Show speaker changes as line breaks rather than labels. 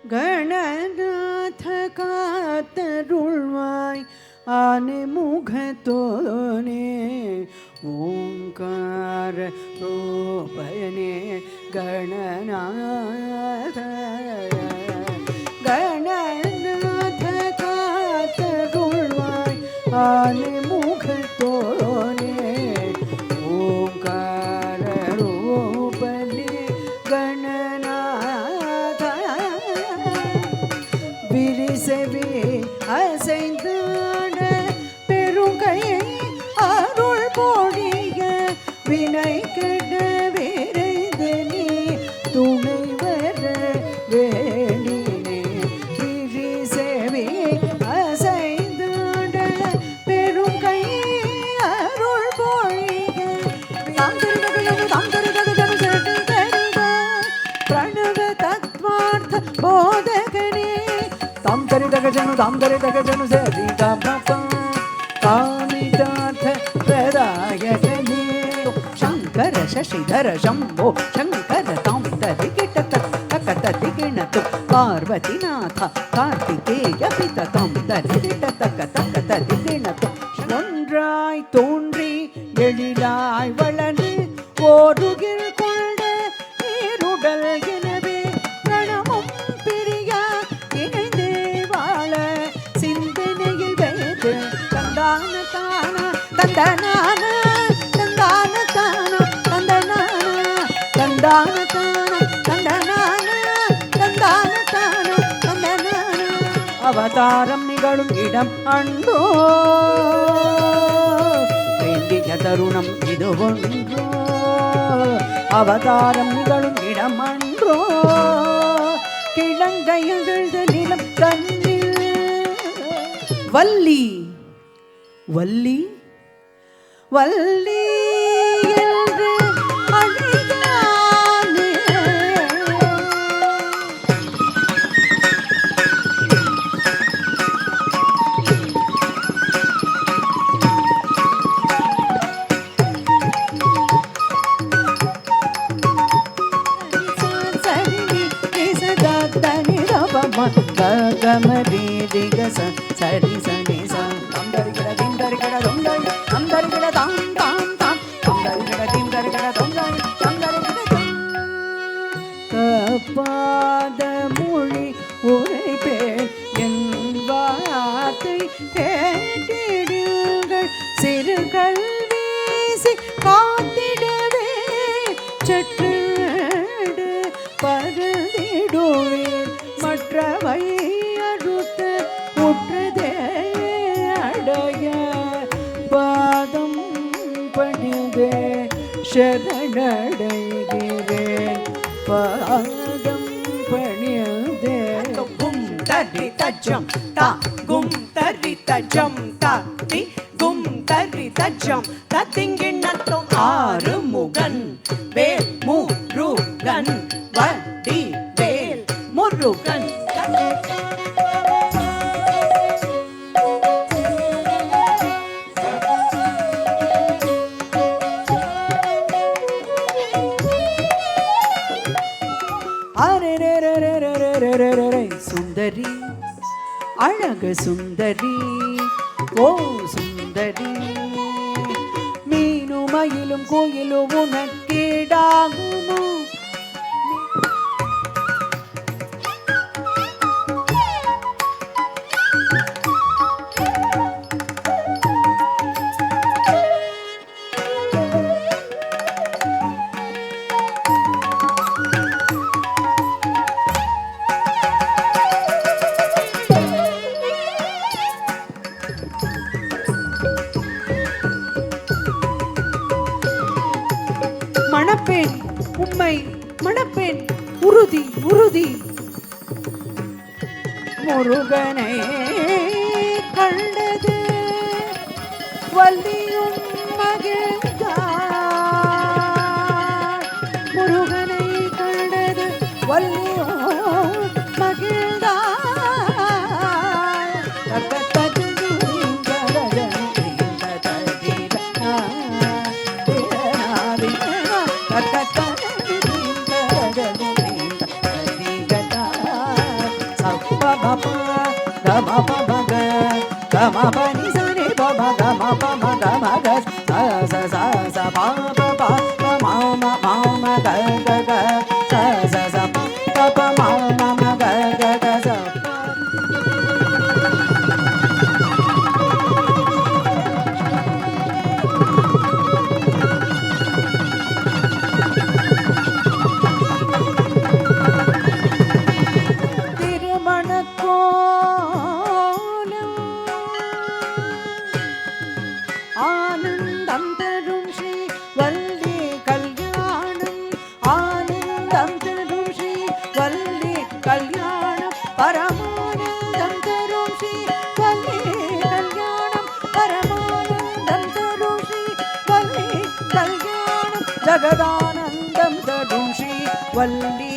கணநாத காத்தருள்வாய் ஆனை முகத்தோனே ஓங்கார ரூபனே கணநாத கணநாத காத்தருள்வாய் ஆனை முகத்தோனே ஓங்கார ரூபனே கணநாத விரிசவே அசைந்தாட பெருங்கையை அருள் பொழிய வினை கெட விரைந்து நீ துணை வர வேண்டினே விரிசவே அசைந்தாட பெருங்கையை அருள் பொழிய பிரணவ தத்வார்த்த போதகனே தாம் தரிதக ஜனு சரி காமிதார்த்த பிரதாயகனே சங்கர சசிதர சம்போ சங்கர தாம் தரி கிட்டதி கிணத்து பார்வதிநாத கார்த்திகேய பித தாம் தரி கிட்டதி கிணத்து ஒன்றாய் தோன்றி எழிலாய் வளர்ந்து ஓருகில் கொண்ட நீருடல் எனவே கணமும் பிரியா இணைந்தே வாழ சிந்தனையில் வைத்து தந்தான தான தந்தனான தந்தான தான தந்தனான தந்தான தான தந்தனான தந்தான தான தந்தனான அவதாரம் நிகழும் இடம் அன்றோ வேண்டிய தருணம் இது ஒன்றோ அவதாரம் நிகழும் இடம் அன்றோ கிழங்கையெழுத நிலம் தன்னில் வள்ளி வள்ளி வள்ளி என்று அழைத்தானே கமரி திகச சரி சனி சம் தந்தரிகட திந்தரிகட தொந்தரி தந்தரிகட தாம் தாம் தாம் தந்தரிகட திந்தரிகட தொந்தரி தந்தரிகட கபாத மொழி உரைப்பேன் என் வார்த்தை கேட்டிடுங்கள் சிறுகள் வீசி காத்திடவே சற்று பருதிடுவேன் மற்றவை அறுத்த உற்றதே அடைய பாதம் பணிந்தே சரணடைகிறேன் பாதம் பணிந்தே
கும் தரி தஜம் தா கும் தரி தஜம் தா தி கும் தரி தஜம் தத்திங்கிணத்தும் ஆறு முகன் வேல் முருகன் வடி வேல் முருகன்
சுந்தரி அழகு சுந்தரி ஓ சுந்தரி மீனும் மயிலும் கோயிலும் உனக்கீடாகுமோ மணப்பேன் உம்மை மணப்பேன் உறுதி உறுதி முருகனை கண்டது வள்ளியும் மகிழ்ந்தார் முருகனை கண்டது வள்ளியும் மகிழ்ந்தார் pa ga ma pa ma ga ga ma pa ni sa ni pa ma ga ma pa ma ga ma ga sa sa sa sa pa pa pa pa ma ma ga ga ga sa sa sa pa pa pa ma ga ga ga sa ஆனந்தம் தரும் ஸ்ரீ வள்ளி கல்யாணம் ஆனந்தம் தரும் ஸ்ரீ வள்ளி கல்யாணம் பரமானந்தம் தரும் ஸ்ரீ வள்ளி கல்யாணம் பரமானந்தம் தரும் ஸ்ரீ வள்ளி கல்யாணம் ஜகதானந்தம் தரும் ஸ்ரீ வள்ளி